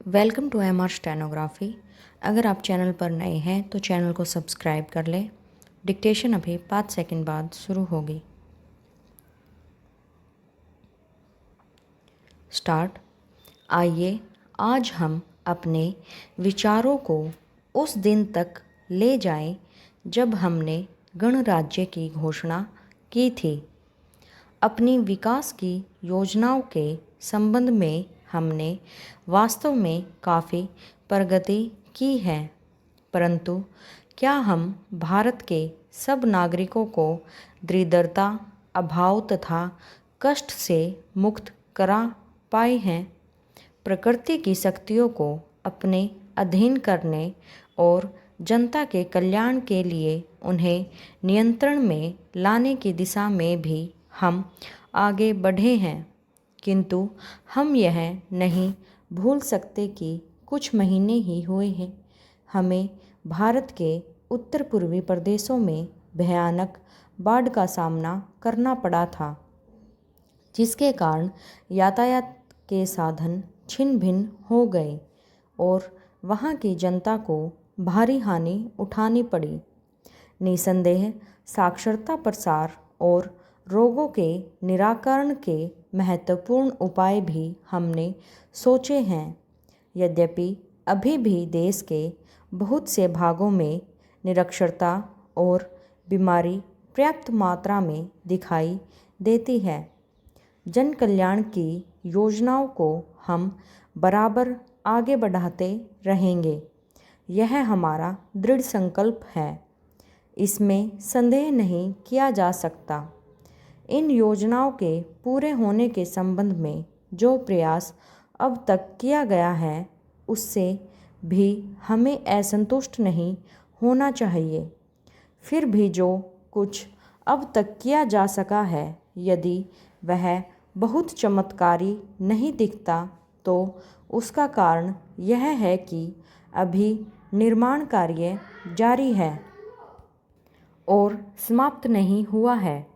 Welcome to M R stenography. अगर आप channel पर नए हैं तो चैनल को सब्सक्राइब कर लें। डिक्टेशन अभी 5 सेकंड बाद शुरू होगी। स्टार्ट। आइए आज हम अपने विचारों को उस दिन तक ले जाएं जब हमने गणराज्य की घोषणा की थी। अपनी विकास की योजनाओं के संबंध में हमने वास्तव में काफ़ी प्रगति की है, परंतु क्या हम भारत के सब नागरिकों को दरिद्रता, अभाव तथा कष्ट से मुक्त करा पाए हैं? प्रकृति की शक्तियों को अपने अधीन करने और जनता के कल्याण के लिए उन्हें नियंत्रण में लाने की दिशा में भी हम आगे बढ़े हैं, किंतु हम यह नहीं भूल सकते कि कुछ महीने ही हुए हैं हमें भारत के उत्तर पूर्वी प्रदेशों में भयानक बाढ़ का सामना करना पड़ा था, जिसके कारण यातायात के साधन छिन्न भिन्न हो गए और वहाँ की जनता को भारी हानि उठानी पड़ी। निसंदेह साक्षरता प्रसार और रोगों के निराकरण के महत्वपूर्ण उपाय भी हमने सोचे हैं। यद्यपि अभी भी देश के बहुत से भागों में निरक्षरता और बीमारी पर्याप्त मात्रा में दिखाई देती है, जन कल्याण की योजनाओं को हम बराबर आगे बढ़ाते रहेंगे। यह हमारा दृढ़ संकल्प है, इसमें संदेह नहीं किया जा सकता। इन योजनाओं के पूरे होने के संबंध में जो प्रयास अब तक किया गया है, उससे भी हमें असंतुष्ट नहीं होना चाहिए। फिर भी जो कुछ अब तक किया जा सका है, यदि वह बहुत चमत्कारी नहीं दिखता, तो उसका कारण यह है कि अभी निर्माण कार्य जारी है और समाप्त नहीं हुआ है।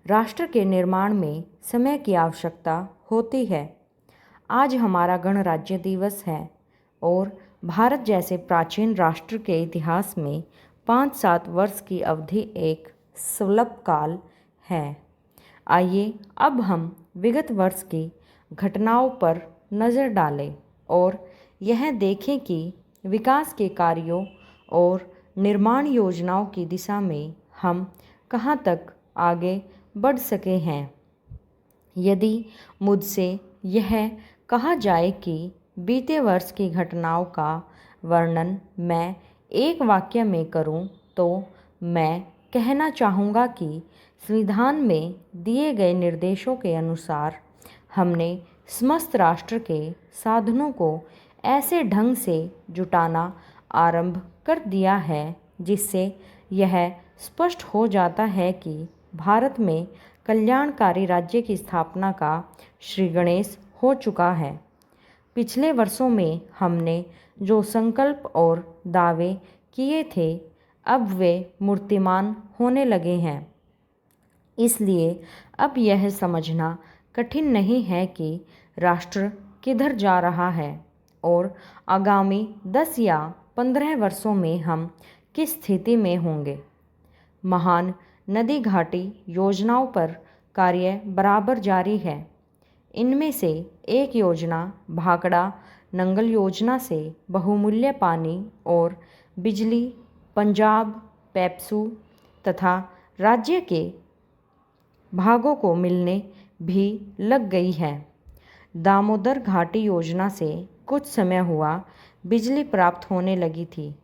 राष्ट्र के निर्माण में समय की आवश्यकता होती है। आज हमारा गणराज्य दिवस है और भारत जैसे प्राचीन राष्ट्र के इतिहास में 5-7 वर्ष की अवधि एक सुलभ काल है। आइए अब हम विगत वर्ष की घटनाओं पर नज़र डालें और यह देखें कि विकास के कार्यों और निर्माण योजनाओं की दिशा में हम कहाँ तक आगे बढ़ सके हैं। यदि मुझसे यह कहा जाए कि बीते वर्ष की घटनाओं का वर्णन मैं एक वाक्य में करूं, तो मैं कहना चाहूँगा कि संविधान में दिए गए निर्देशों के अनुसार हमने समस्त राष्ट्र के साधनों को ऐसे ढंग से जुटाना आरंभ कर दिया है, जिससे यह स्पष्ट हो जाता है कि भारत में कल्याणकारी राज्य की स्थापना का श्री गणेश हो चुका है। पिछले वर्षों में हमने जो संकल्प और दावे किए थे, अब वे मूर्तिमान होने लगे हैं। इसलिए अब यह समझना कठिन नहीं है कि राष्ट्र किधर जा रहा है और आगामी 10 या 15 वर्षों में हम किस स्थिति में होंगे। महान नदी घाटी योजनाओं पर कार्य बराबर जारी है। इनमें से एक योजना भाखड़ा नंगल योजना से बहुमूल्य पानी और बिजली पंजाब, पेप्सू तथा राज्य के भागों को मिलने भी लग गई है। दामोदर घाटी योजना से कुछ समय हुआ बिजली प्राप्त होने लगी थी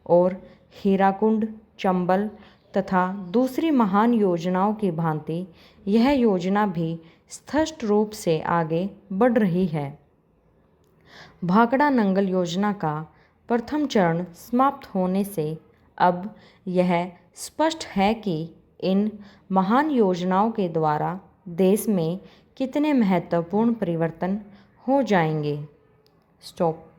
और हीराकुंड, चंबल तथा दूसरी महान योजनाओं की भांति यह योजना भी स्पष्ट रूप से आगे बढ़ रही है। भाखड़ा नंगल योजना का प्रथम चरण समाप्त होने से अब यह स्पष्ट है कि इन महान योजनाओं के द्वारा देश में कितने महत्वपूर्ण परिवर्तन हो जाएंगे। स्टॉप।